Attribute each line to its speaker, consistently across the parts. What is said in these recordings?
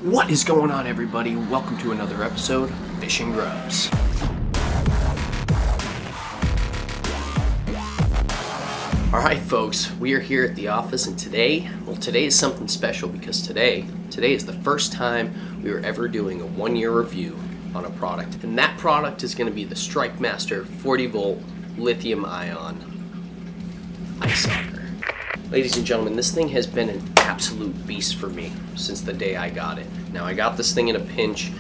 Speaker 1: What is going on, everybody? Welcome to another episode of Fishing GrubbZ. Alright folks, we are here at the office, and today is something special because today is the first time we are ever doing a 1-year review on a product. And that product is going to be the Strikemaster 40v lithium ion ice auger. Ladies and gentlemen, this thing has been an absolute beast for me since the day I got it. Now, I got this thing in a pinch,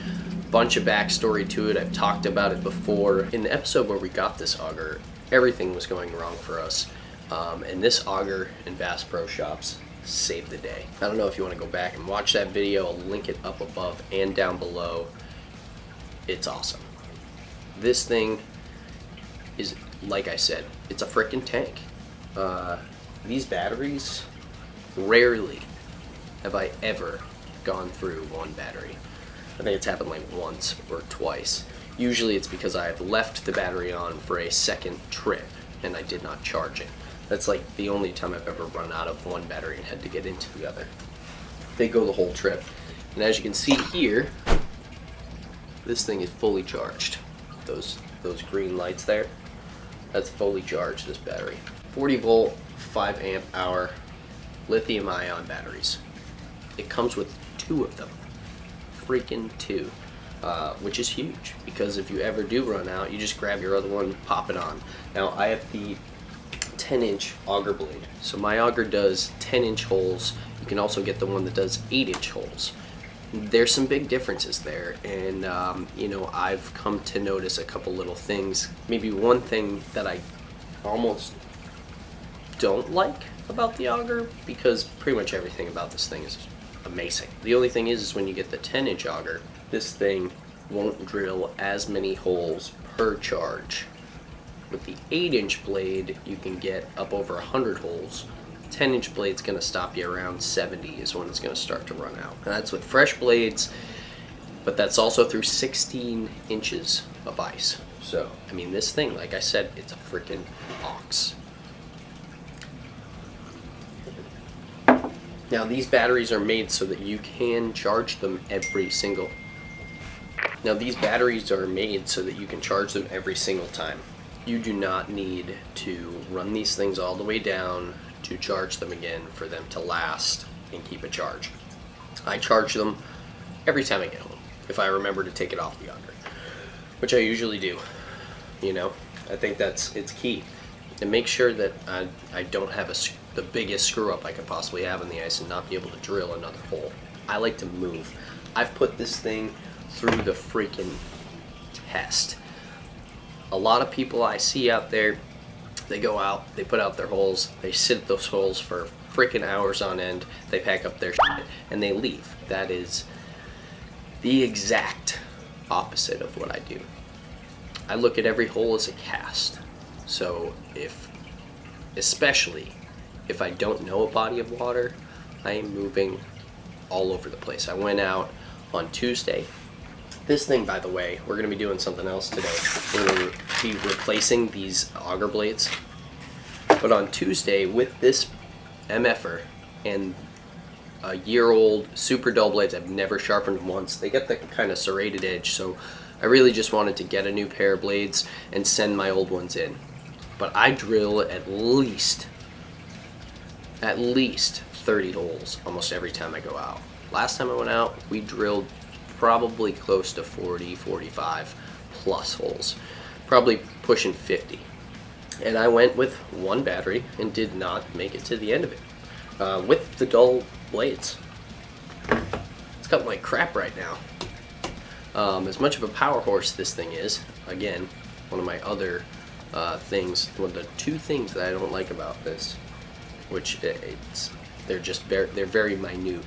Speaker 1: bunch of backstory to it. I've talked about it before. In the episode where we got this auger, everything was going wrong for us. And this auger in Bass Pro Shops saved the day. I don't know if you want to go back and watch that video. I'll link it up above and down below. It's awesome. This thing is, like I said, it's a freaking tank. These batteries, rarely have I ever gone through one battery. I think it's happened like once or twice. Usually it's because I've left the battery on for a second trip and I did not charge it. That's like the only time I've ever run out of one battery and had to get into the other. They go the whole trip. And as you can see here, this thing is fully charged. Those green lights there, that's fully charged, this battery. 40 volt, 5 amp hour lithium ion batteries. It comes with 2 of them. Freaking 2. Which is huge, because if you ever do run out, you just grab your other one, pop it on. Now, I have the 10-inch auger blade. So my auger does 10-inch holes. You can also get the one that does 8-inch holes. There's some big differences there, and you know, I've come to notice a couple little things. Maybe one thing that I almost don't like about the auger, because pretty much everything about this thing is amazing. The only thing is when you get the 10-inch auger, this thing won't drill as many holes per charge. With the 8-inch blade, you can get up over 100 holes. 10-inch blade's going to stop you around 70 is when it's going to start to run out. And that's with fresh blades, but that's also through 16 inches of ice. So, I mean, this thing, like I said, it's a freaking ox. Now, these batteries are made so that you can charge them every single time. You do not need to run these things all the way down to charge them again for them to last and keep a charge. I charge them every time I get home, if I remember to take it off the auger, which I usually do. You know, I think it's key. And make sure that I don't have the biggest screw up I could possibly have on the ice and not be able to drill another hole. I like to move. I've put this thing through the freaking test. A lot of people I see out there, they go out, they put out their holes, they sit at those holes for freaking hours on end, they pack up their shit, and they leave. That is the exact opposite of what I do. I look at every hole as a cast. So especially if I don't know a body of water, I am moving all over the place. I went out on Tuesday. This thing, by the way, we're going to be doing something else today. We're going to be replacing these auger blades. But on Tuesday, with this MFer and a year-old super dull blades, I've never sharpened once. They get the kind of serrated edge, so I really just wanted to get a new pair of blades and send my old ones in. But I drill at least 30 holes almost every time I go out. Last time I went out, we drilled probably close to 40, 45 plus holes, probably pushing 50. And I went with one battery and did not make it to the end of it with the dull blades. It's cutting like crap right now. As much of a power horse this thing is, again, one of my other things, one of the 2 things that I don't like about this, which they're very minute,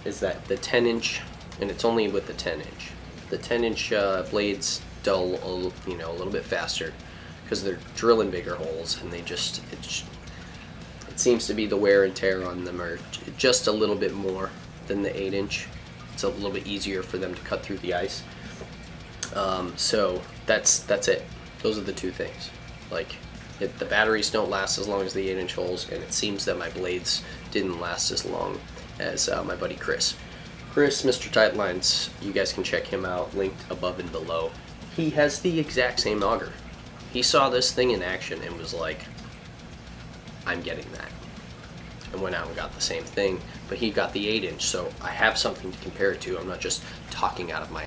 Speaker 1: is that the 10-inch, and it's only with the 10-inch. The 10-inch blades dull, a little bit faster because they're drilling bigger holes, and it seems to be the wear and tear on them are just a little bit more than the 8-inch. It's a little bit easier for them to cut through the ice. So that's it. Those are the 2 things. Like, the batteries don't last as long as the 8-inch holes, and it seems that my blades didn't last as long as my buddy Chris. Chris, Mr. Tightlines, you guys can check him out, linked above and below. He has the exact same auger. He saw this thing in action and was like, I'm getting that. And went out and got the same thing, but he got the 8-inch, so I have something to compare it to. I'm not just talking out of my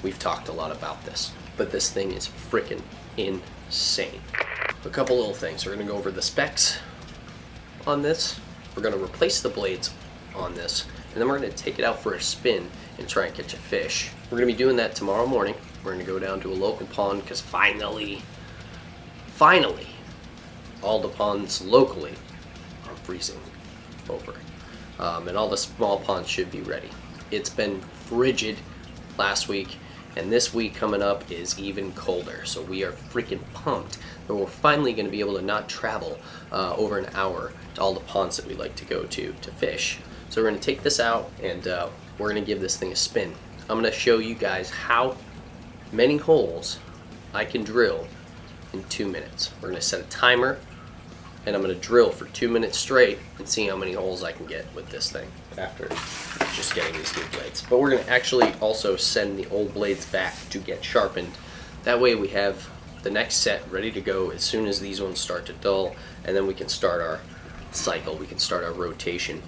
Speaker 1: we've talked a lot about this, but this thing is freaking insane. A couple little things. We're going to go over the specs on this. We're going to replace the blades on this, and then we're going to take it out for a spin and try and catch a fish. We're going to be doing that tomorrow morning. We're going to go down to a local pond because finally, all the ponds locally are freezing over. And all the small ponds should be ready. It's been frigid last week, and this week coming up is even colder, so we are freaking pumped that we're finally going to be able to not travel over an hour to all the ponds that we like to go to fish. So we're going to take this out and we're going to give this thing a spin. I'm going to show you guys how many holes I can drill in 2 minutes. We're going to set a timer, and I'm going to drill for 2 minutes straight and see how many holes I can get with this thing after just getting these new blades. But we're going to actually also send the old blades back to get sharpened. That way we have the next set ready to go as soon as these ones start to dull, and then we can start our cycle, we can start our rotation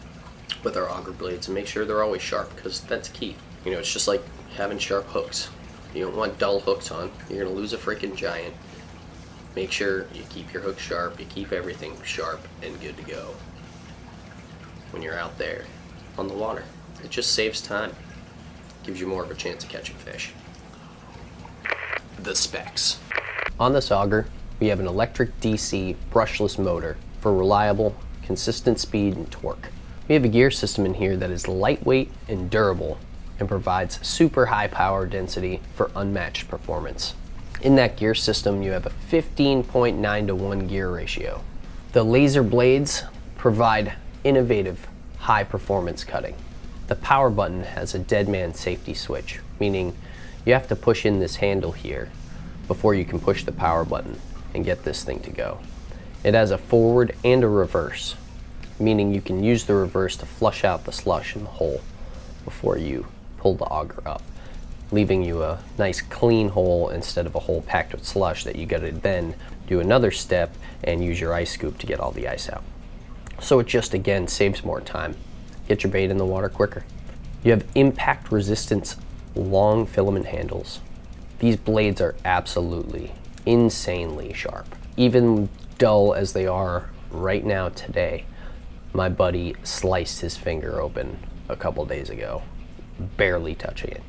Speaker 1: with our auger blades and make sure they're always sharp, because that's key. You know, it's just like having sharp hooks. You don't want dull hooks on. You're going to lose a freaking giant. Make sure you keep your hook sharp, you keep everything sharp and good to go when you're out there on the water. It just saves time. Gives you more of a chance of catching fish. The specs. On this auger, we have an electric DC brushless motor for reliable, consistent speed and torque. We have a gear system in here that is lightweight and durable and provides super high power density for unmatched performance. In that gear system, you have a 15.9:1 gear ratio. The laser blades provide innovative high performance cutting. The power button has a dead man safety switch, meaning you have to push in this handle here before you can push the power button and get this thing to go. It has a forward and a reverse, meaning you can use the reverse to flush out the slush in the hole before you pull the auger up, leaving you a nice clean hole instead of a hole packed with slush that you gotta then do another step and use your ice scoop to get all the ice out. So it just, again, saves more time. Get your bait in the water quicker. You have impact resistance long filament handles. These blades are absolutely insanely sharp. Even dull as they are right now today, my buddy sliced his finger open a couple days ago, barely touching it.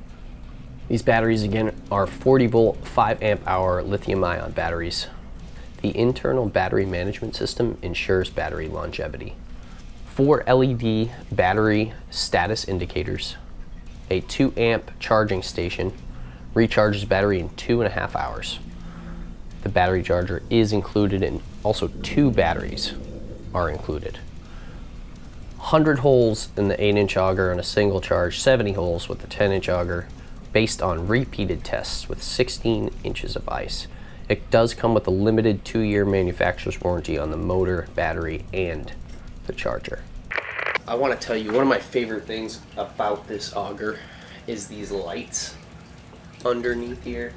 Speaker 1: These batteries, again, are 40 volt, 5 amp hour lithium ion batteries. The internal battery management system ensures battery longevity. 4 LED battery status indicators, a 2 amp charging station, recharges battery in 2.5 hours. The battery charger is included, and also 2 batteries are included. 100 holes in the 8-inch auger on a single charge, 70 holes with the 10-inch auger, based on repeated tests with 16 inches of ice. It does come with a limited 2-year manufacturer's warranty on the motor, battery, and the charger. I want to tell you, one of my favorite things about this auger is these lights underneath here.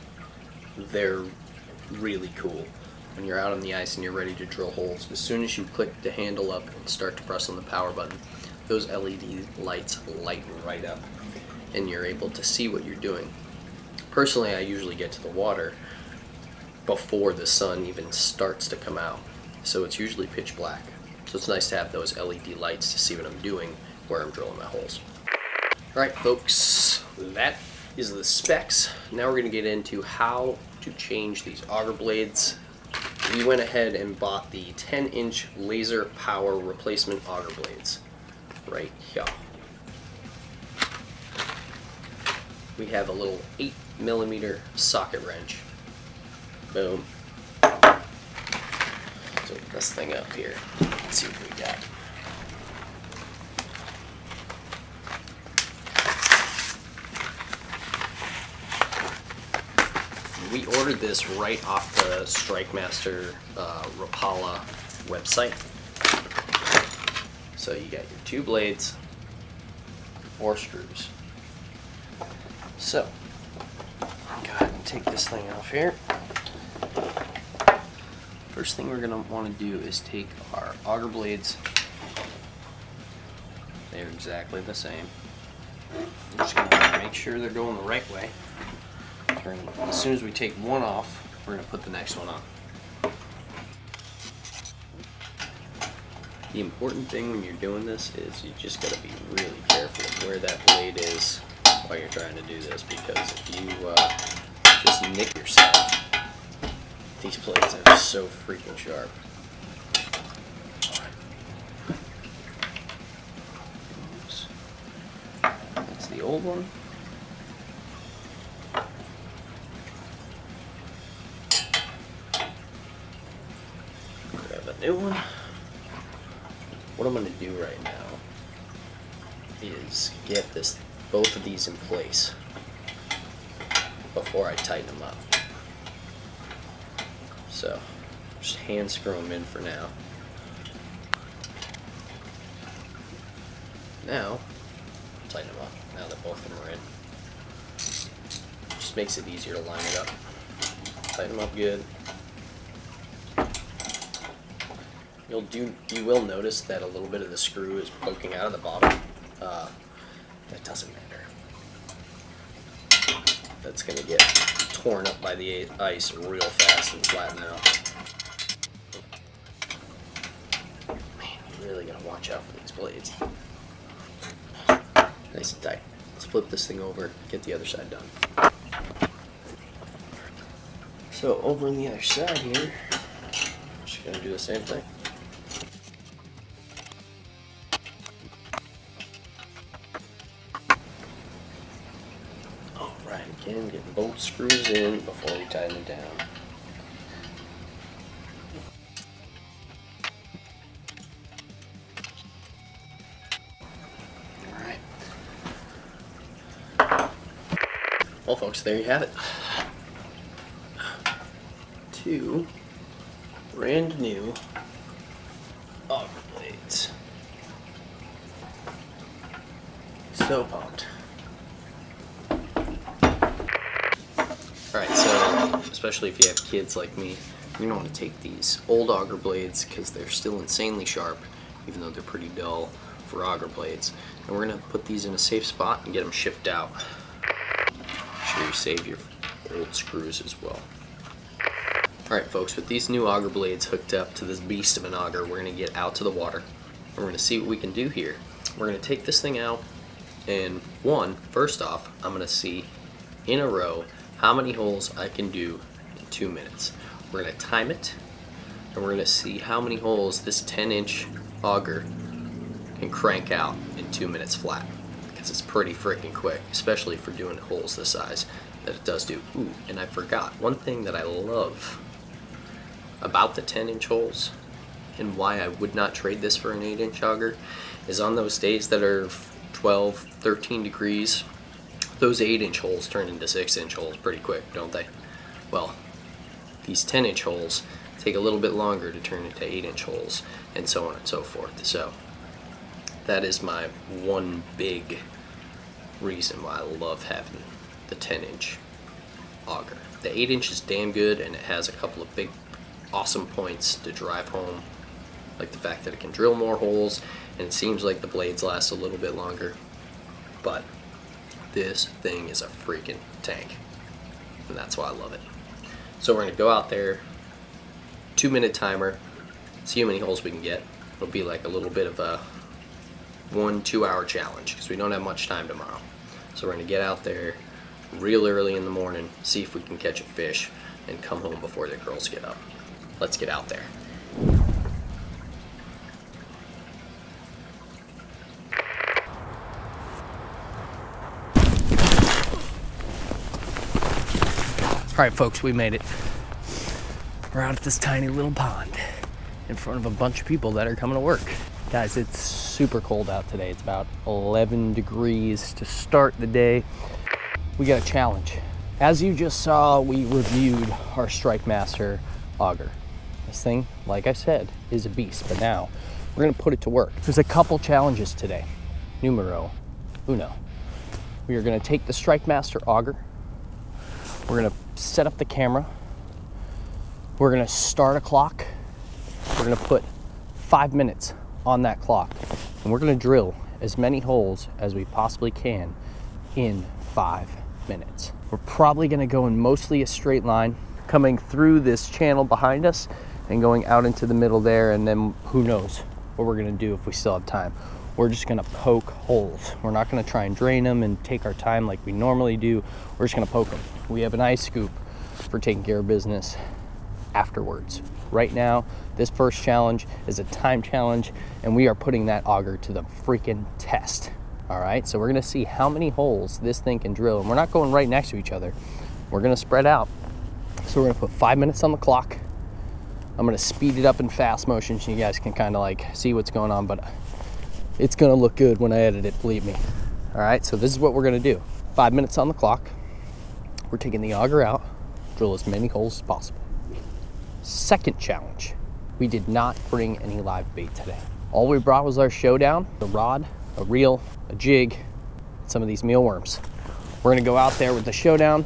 Speaker 1: They're really cool. When you're out on the ice and you're ready to drill holes, as soon as you click the handle up and start to press on the power button, those LED lights light right up and you're able to see what you're doing. Personally, I usually get to the water before the sun even starts to come out, so it's usually pitch black. So it's nice to have those LED lights to see what I'm doing where I'm drilling my holes. Alright folks, that is the specs. Now we're going to get into how to change these auger blades. We went ahead and bought the 10-inch laser power replacement auger blades right here. We have a little 8mm socket wrench. Boom. So this thing up here. Let's see what we got. We ordered this right off the Strikemaster Rapala website. So you got your 2 blades, or screws. So, go ahead and take this thing off here. First thing we're going to want to do is take our auger blades. They're exactly the same. We're just going to make sure they're going the right way. As soon as we take one off, we're going to put the next one on. The important thing when you're doing this is you just got to be really careful of where that blade is while you're trying to do this, because if you just nick yourself, these blades are so freaking sharp. Oops. That's the old one. Grab a new one. What I'm going to do right now is get both of these in place before I tighten them up. So, just hand screw them in for now. Now, tighten them up now that both of them are in. Just makes it easier to line it up. Tighten them up good. You will notice that a little bit of the screw is poking out of the bottom. That doesn't matter. That's going to get torn up by the ice real fast and flatten out. Man, you really got to watch out for these blades. Nice and tight. Let's flip this thing over, get the other side done. So over on the other side here, just going to do the same thing. Again, get both screws in before we tighten it down. Alright. Well folks, there you have it. 2 brand new auger blades. So pumped. Alright, so especially if you have kids like me, you're going to want to take these old auger blades because they're still insanely sharp, even though they're pretty dull for auger blades. And we're going to put these in a safe spot and get them shipped out. Make sure you save your old screws as well. Alright folks, with these new auger blades hooked up to this beast of an auger, we're going to get out to the water. And we're going to see what we can do here. We're going to take this thing out, and first off, I'm going to see in a row how many holes I can do in 2 minutes. We're going to time it, and we're going to see how many holes this 10-inch auger can crank out in 2 minutes flat, because it's pretty freaking quick, especially for doing holes this size that it does do. Ooh, and I forgot, one thing that I love about the 10-inch holes and why I would not trade this for an 8-inch auger is on those days that are 12, 13 degrees, those 8-inch holes turn into 6-inch holes pretty quick, don't they? Well, these 10-inch holes take a little bit longer to turn into 8-inch holes, and so on and so forth. So that is my one big reason why I love having the 10-inch auger. The 8-inch is damn good, and it has a couple of big awesome points to drive home, like the fact that it can drill more holes, and it seems like the blades last a little bit longer. But this thing is a freaking tank, and that's why I love it. So we're going to go out there, 2-minute timer, see how many holes we can get. It'll be like a little bit of a 1-2 hour challenge because we don't have much time tomorrow. So we're going to get out there real early in the morning, see if we can catch a fish, and come home before the girls get up. Let's get out there. Alright folks, we made it. We're out at this tiny little pond in front of a bunch of people that are coming to work. Guys, it's super cold out today. It's about 11 degrees to start the day. We got a challenge. As you just saw, we reviewed our Strikemaster auger. This thing, like I said, is a beast, but now we're gonna put it to work. There's a couple challenges today. Numero uno. We are gonna take the Strikemaster Auger. We're gonna set up the camera. We're gonna start a clock. We're gonna put 5 minutes on that clock. And we're gonna drill as many holes as we possibly can in 5 minutes. We're probably gonna go in mostly a straight line, coming through this channel behind us and going out into the middle there, and then who knows what we're gonna do if we still have time. We're just gonna poke holes. We're not gonna try and drain them and take our time like we normally do. We're just gonna poke them. We have an ice scoop for taking care of business afterwards. Right now, this first challenge is a time challenge, and we are putting that auger to the freaking test. All right, so we're gonna see how many holes this thing can drill, and we're not going right next to each other. We're gonna spread out. So we're gonna put 5 minutes on the clock. I'm gonna speed it up in fast motion so you guys can kind of like see what's going on, but it's gonna look good when I edit it, believe me. All right, so this is what we're gonna do. 5 minutes on the clock. We're taking the auger out, drill as many holes as possible. Second challenge, we did not bring any live bait today. All we brought was our showdown, a rod, a reel, a jig, some of these mealworms. We're gonna go out there with the showdown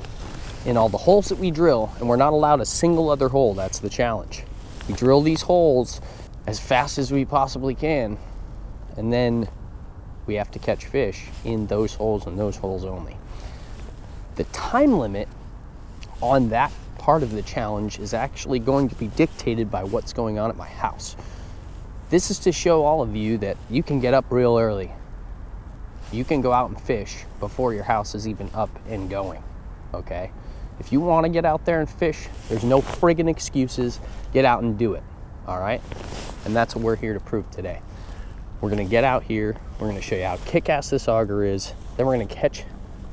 Speaker 1: in all the holes that we drill, and we're not allowed a single other hole. That's the challenge. We drill these holes as fast as we possibly can, and then we have to catch fish in those holes and those holes only. The time limit on that part of the challenge is actually going to be dictated by what's going on at my house. This is to show all of you that you can get up real early. You can go out and fish before your house is even up and going, okay? If you want to get out there and fish, there's no friggin' excuses. Get out and do it, all right? And that's what we're here to prove today. We're gonna get out here, we're gonna show you how kick-ass this auger is, then we're gonna catch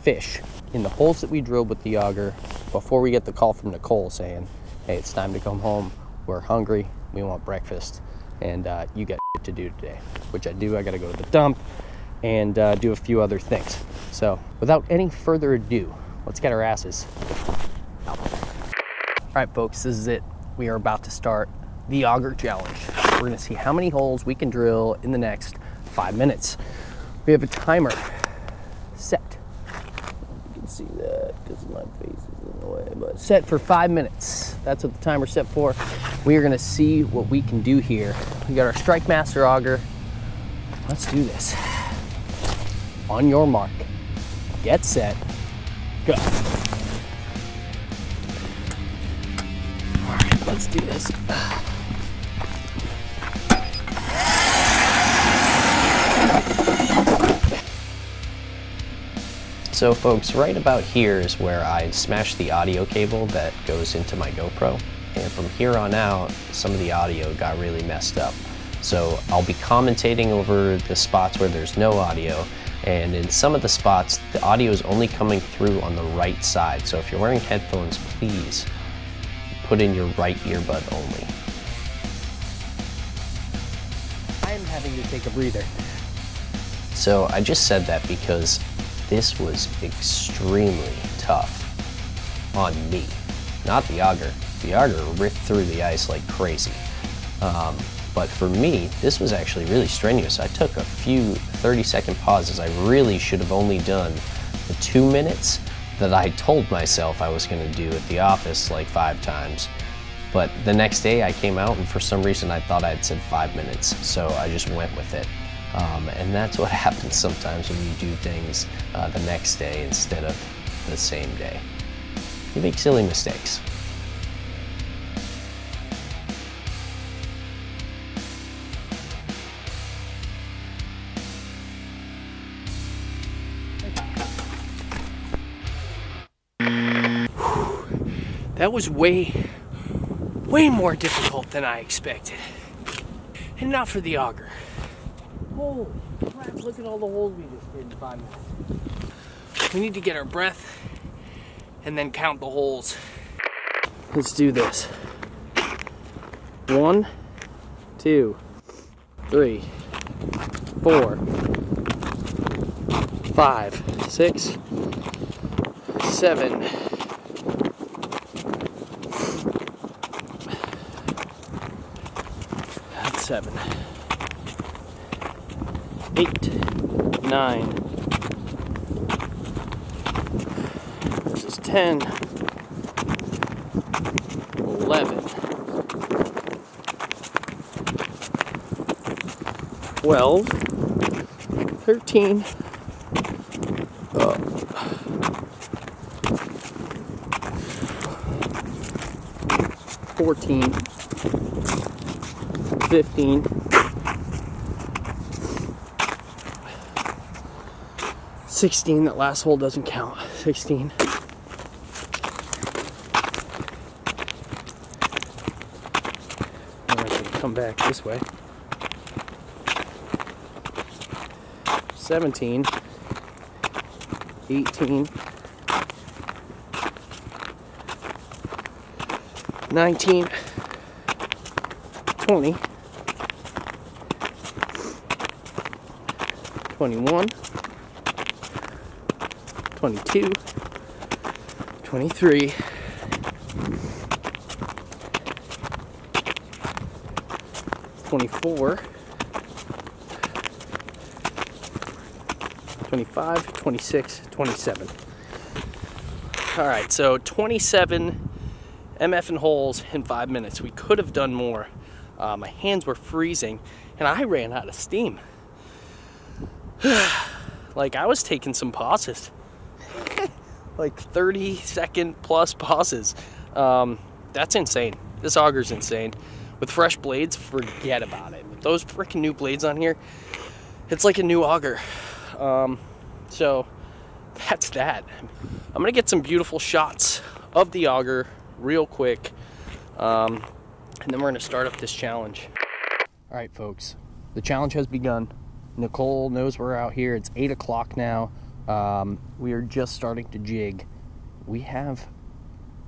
Speaker 1: fish in the holes that we drilled with the auger before we get the call from Nicole saying, hey, it's time to come home, we're hungry, we want breakfast, and you got shit to do today, which I do. I gotta go to the dump and do a few other things. So without any further ado, let's get our asses out. All right, folks, this is it. We are about to start the auger challenge. We're gonna see how many holes we can drill in the next 5 minutes. We have a timer set. You can see that because my face is in the way, but set for 5 minutes. That's what the timer's set for. We are gonna see what we can do here. We got our Strikemaster auger. Let's do this. On your mark, get set, go. All right, let's do this. So folks, right about here is where I smashed the audio cable that goes into my GoPro. And from here on out, some of the audio got really messed up. So I'll be commentating over the spots where there's no audio. And in some of the spots, the audio is only coming through on the right side. So if you're wearing headphones, please put in your right earbud only. I am having to take a breather. So I just said that because this was extremely tough on me, not the auger. The auger ripped through the ice like crazy. But for me, this was actually really strenuous. I took a few 30-second pauses. I really should have only done the 2 minutes that I told myself I was gonna do at the office like 5 times. But the next day I came out and for some reason I thought I had said 5 minutes, so I just went with it. And that's what happens sometimes when you do things the next day instead of the same day. You make silly mistakes.
Speaker 2: That was way more difficult than I expected. And not for the auger.
Speaker 1: Holy crap, look at all the holes we just did in 5 minutes.
Speaker 2: We need to get our breath and then count the holes.
Speaker 1: Let's do this. 1, 2, 3, 4, 5, 6, 7, 7, 8, 9,
Speaker 2: 10, 11, 12, 13, 14, 15, 16. That last hole doesn't count. 16. I'm going to come back this way. 17, 18, 19, 20, 21, 22, 23, 24, 25, 26, 27. All right, so 27 MFing holes in 5 minutes. We could have done more. My hands were freezing and I ran out of steam. Like, I was taking some pauses. Like 30-second plus pauses. That's insane. This auger's insane. With fresh blades, forget about it. With those freaking new blades on here, it's like a new auger. So that's that. I'm gonna get some beautiful shots of the auger real quick, and then we're gonna start up this challenge. All right, folks, the challenge has begun. Nicole knows we're out here. It's 8 o'clock now. We are just starting to jig. We have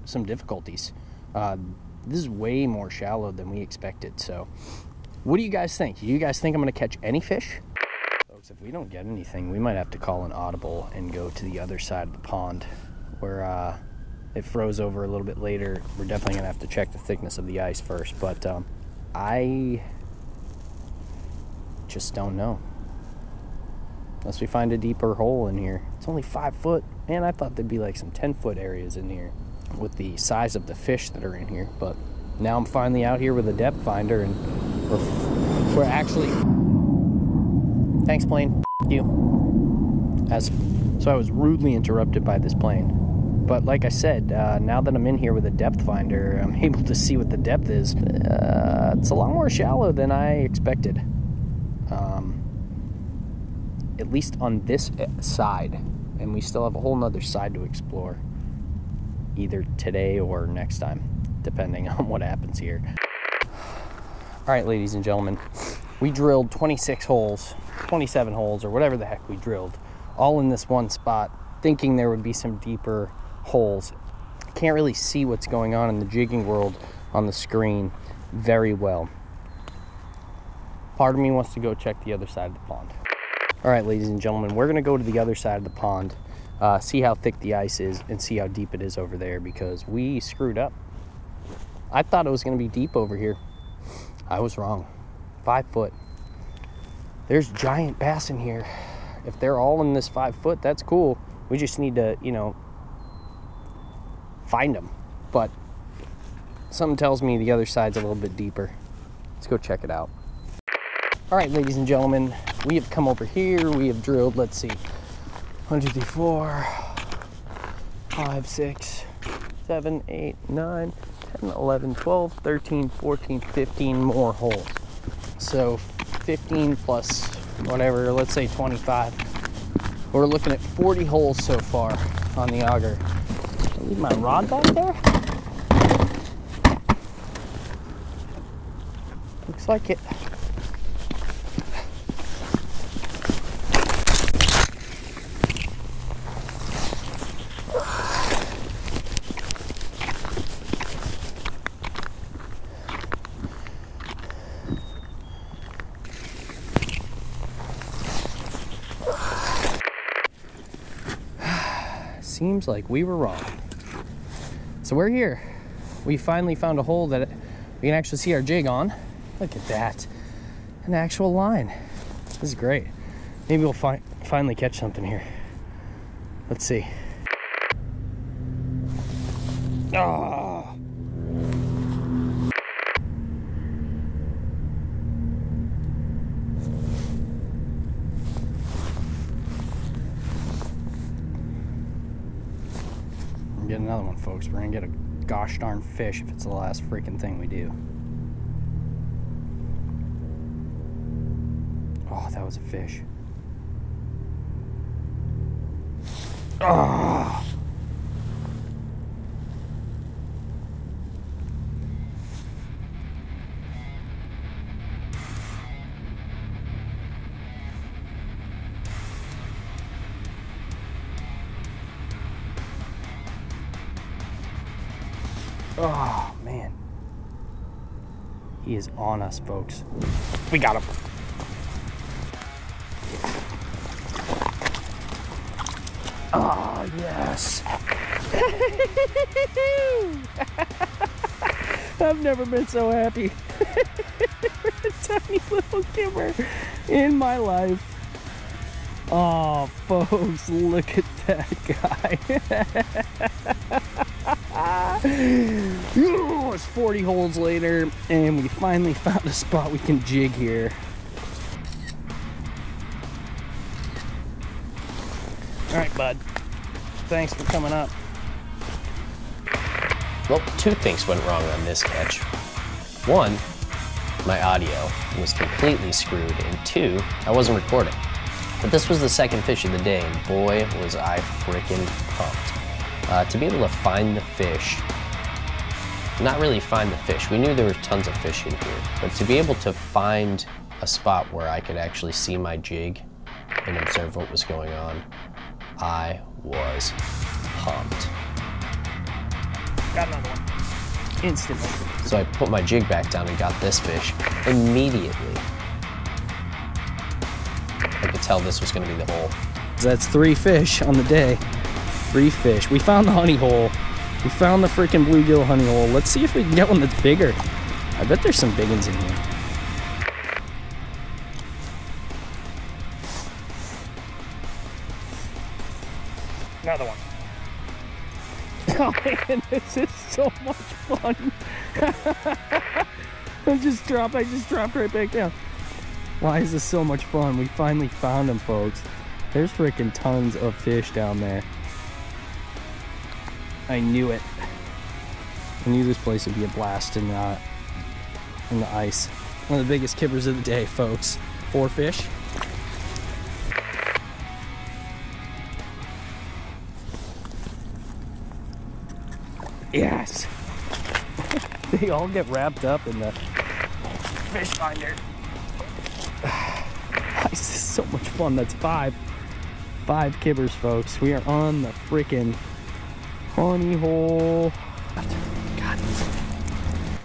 Speaker 2: some difficulties. This is way more shallow than we expected. So what do you guys think? Do you guys think I'm gonna catch any fish? Folks, if we don't get anything, we might have to call an audible and go to the other side of the pond where it froze over a little bit later. We're definitely gonna have to check the thickness of the ice first, but I just don't know. Unless we find a deeper hole in here. It's only 5 foot. Man, I thought there'd be like some 10-foot areas in here with the size of the fish that are in here. But now I'm finally out here with a depth finder, and we're actually... Thanks, plane. F you. So I was rudely interrupted by this plane. But like I said, now that I'm in here with a depth finder, I'm able to see what the depth is. It's a lot more shallow than I expected. At least on this side, and we still have a whole nother side to explore, either today or next time, depending on what happens here. All right, ladies and gentlemen, we drilled 26 holes, 27 holes, or whatever the heck we drilled, all in this one spot, thinking there would be some deeper holes. I can't really see what's going on in the jigging world on the screen very well. Part of me wants to go check the other side of the pond. All right, ladies and gentlemen, we're gonna go to the other side of the pond, see how thick the ice is and see how deep it is over there, because we screwed up. I thought it was gonna be deep over here. I was wrong. 5 foot. There's giant bass in here. If they're all in this 5 foot, that's cool. We just need to, you know, find them. But something tells me the other side's a little bit deeper. Let's go check it out. All right, ladies and gentlemen, we have come over here. We have drilled, let's see, 1, 2, 3, 4, 5, 6, 7, 8, 9, 10, 11, 12, 13, 14, 15 more holes. So 15 plus whatever, let's say 25. We're looking at 40 holes so far on the auger. I'll leave my rod back there. Looks like it. Seems like we were wrong. So we're here. We finally found a hole that we can actually see our jig on. Look at that. An actual line. This is great. Maybe we'll finally catch something here. Let's see. Oh. Get another one, folks. We're gonna get a gosh darn fish if it's the last freaking thing we do. Oh, that was a fish. Oh. Oh, man. He is on us, folks. We got him. Oh, yes. I've never been so happy. A tiny little kipper in my life. Oh, folks, look at that guy. Oh, it's 40 holes later, and we finally found a spot we can jig here. All right, bud. Thanks for coming up.
Speaker 1: Well, two things went wrong on this catch. One, my audio was completely screwed, and two, I wasn't recording. But this was the second fish of the day, and boy, was I freaking pumped. To be able to find the fish, not really find the fish, we knew there were tons of fish in here, but to be able to find a spot where I could actually see my jig and observe what was going on, I was pumped.
Speaker 2: Got another one. Instantly.
Speaker 1: So I put my jig back down and got this fish immediately. I could tell this was going to be the hole.
Speaker 2: That's 3 fish on the day. 3 fish. We found the honey hole. We found the freaking bluegill honey hole. Let's see if we can get one that's bigger. I bet there's some big ones in here. Another one. Oh man, this is so much fun. I just dropped right back down. Why is this so much fun? We finally found them, folks. There's freaking tons of fish down there. I knew it. I knew this place would be a blast in the ice. One of the biggest kippers of the day, folks. 4 fish. Yes. They all get wrapped up in the fish finder. This is so much fun. That's 5 kippers, folks. We are on the freaking honey hole. God,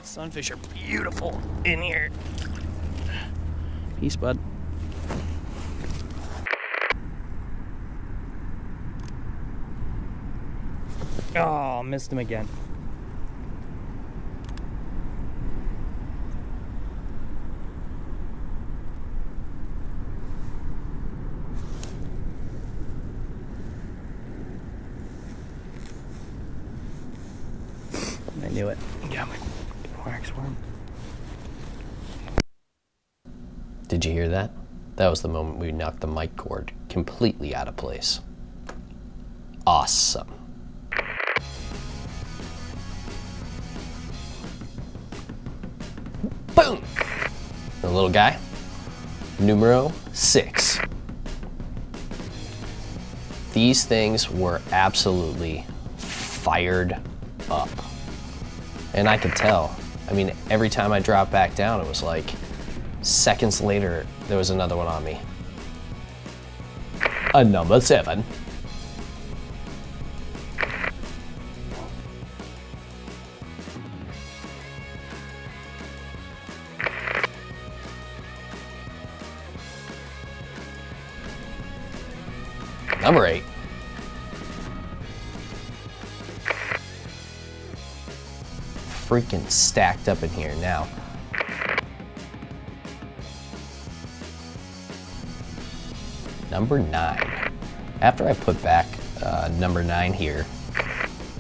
Speaker 2: sunfish are beautiful in here. Peace, bud. Oh, missed him again. I knew it. Yeah, my wax worm.
Speaker 1: Did you hear that? That was the moment we knocked the mic cord completely out of place. Awesome. Boom! The little guy, numero 6. These things were absolutely fired up. And I could tell. I mean, every time I dropped back down, it was like seconds later, there was another one on me. A number 7. Number 8. Freaking stacked up in here now. Number 9. After I put back number 9 here,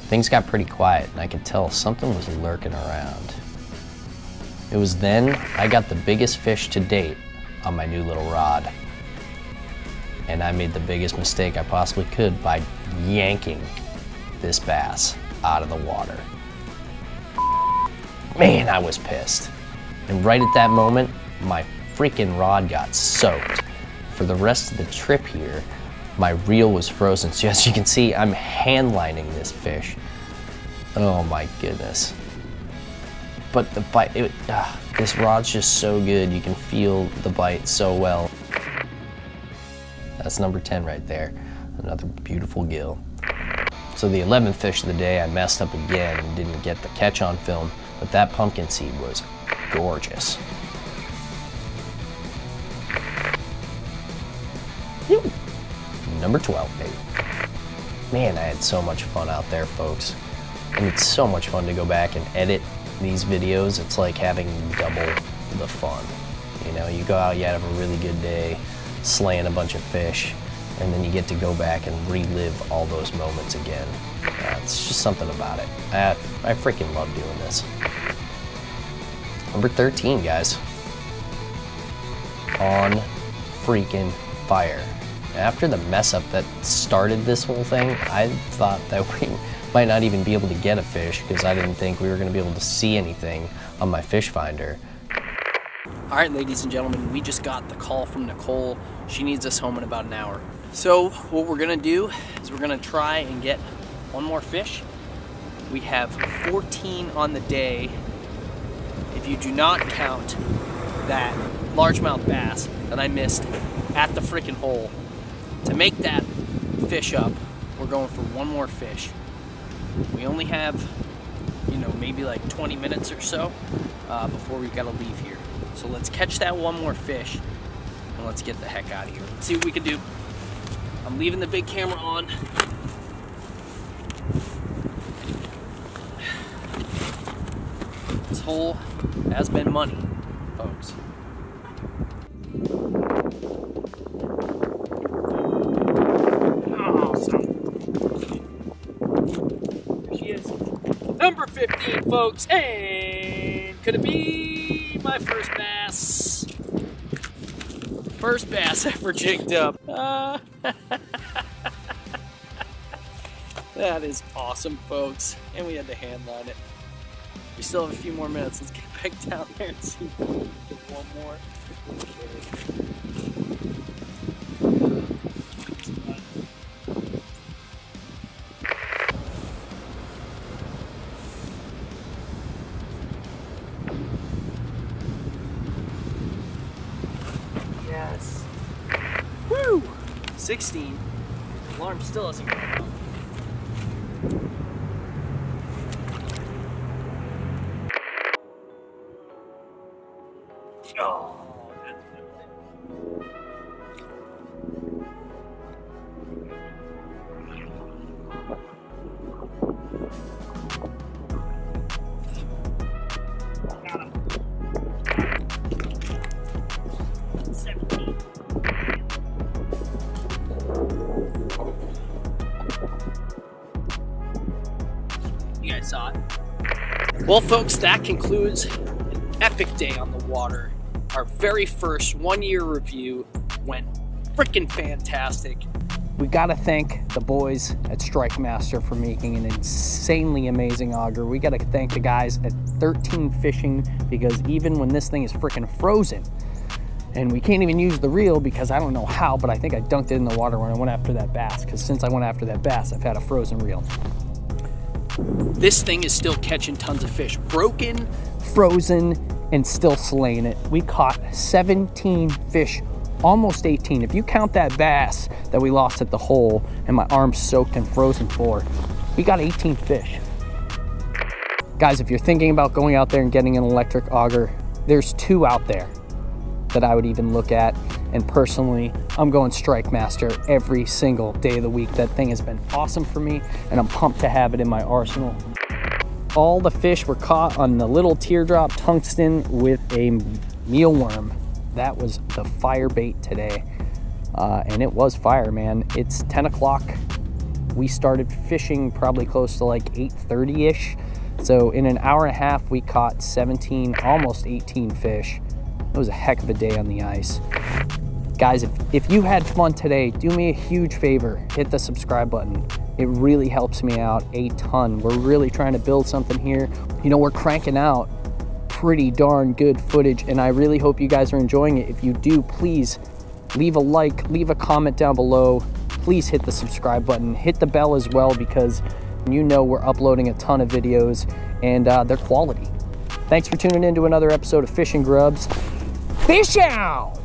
Speaker 1: things got pretty quiet and I could tell something was lurking around. It was then I got the biggest fish to date on my new little rod. And I made the biggest mistake I possibly could by yanking this bass out of the water. Man, I was pissed. And right at that moment, my freaking rod got soaked. For the rest of the trip here, my reel was frozen. So as you can see, I'm hand lining this fish. Oh my goodness. But the bite, this rod's just so good. You can feel the bite so well. That's number 10 right there. Another beautiful gill. So the 11th fish of the day, I messed up again and didn't get the catch on film, but that pumpkin seed was gorgeous. Woo. Number 12, baby. Man, I had so much fun out there, folks. And it's so much fun to go back and edit these videos. It's like having double the fun. You know, you go out, you have a really good day, slaying a bunch of fish, and then you get to go back and relive all those moments again. It's just something about it. I freaking love doing this. Number 13, guys. On freaking fire. After the mess up that started this whole thing, I thought that we might not even be able to get a fish because I didn't think we were going to be able to see anything on my fish finder.
Speaker 2: All right, ladies and gentlemen, we just got the call from Nicole. She needs us home in about an hour. So what we're gonna do is we're gonna try and get one more fish. We have 14 on the day. If you do not count that largemouth bass that I missed at the freaking hole, to make that fish up, we're going for one more fish. We only have, you know, maybe like 20 minutes or so before we gotta leave here. So let's catch that one more fish and let's get the heck out of here. Let's see what we can do. I'm leaving the big camera on. This hole has been money, folks. Number 15, folks, and could it be my first bass? First bass ever jigged up. That is awesome, folks. And we had to hand line it. We still have a few more minutes. Let's get back down there and see if we can get one more. Yes. Woo! 16. The alarm still hasn't gone off. Oh, that's good. Got him. 17. You guys saw it. Well, folks, that concludes an epic day on the water. Our very first one-year review went freaking fantastic. We gotta thank the boys at Strikemaster for making an insanely amazing auger. We gotta thank the guys at 13 Fishing, because even when this thing is freaking frozen, and we can't even use the reel because I don't know how, but I think I dunked it in the water when I went after that bass, because since I went after that bass, I've had a frozen reel. This thing is still catching tons of fish. Broken, frozen, and still slaying it. We caught 17 fish, almost 18. If you count that bass that we lost at the hole and my arms soaked and frozen for, we got 18 fish. Guys, if you're thinking about going out there and getting an electric auger, there's 2 out there that I would even look at. And personally, I'm going Strikemaster every single day of the week. That thing has been awesome for me, and I'm pumped to have it in my arsenal. All the fish were caught on the little teardrop tungsten with a mealworm. That was the fire bait today. And it was fire, man. It's 10 o'clock We started fishing probably close to like 8:30-ish. So in an hour and a half, we caught 17, almost 18 fish. It was a heck of a day on the ice. Guys, if you had fun today, do me a huge favor, hit the subscribe button. It really helps me out a ton. We're really trying to build something here. You know, we're cranking out pretty darn good footage, and I really hope you guys are enjoying it. If you do, please leave a like, leave a comment down below. Please hit the subscribe button, hit the bell as well, because you know we're uploading a ton of videos, and they're quality. Thanks for tuning in to another episode of Fishing Grubs. Fish out!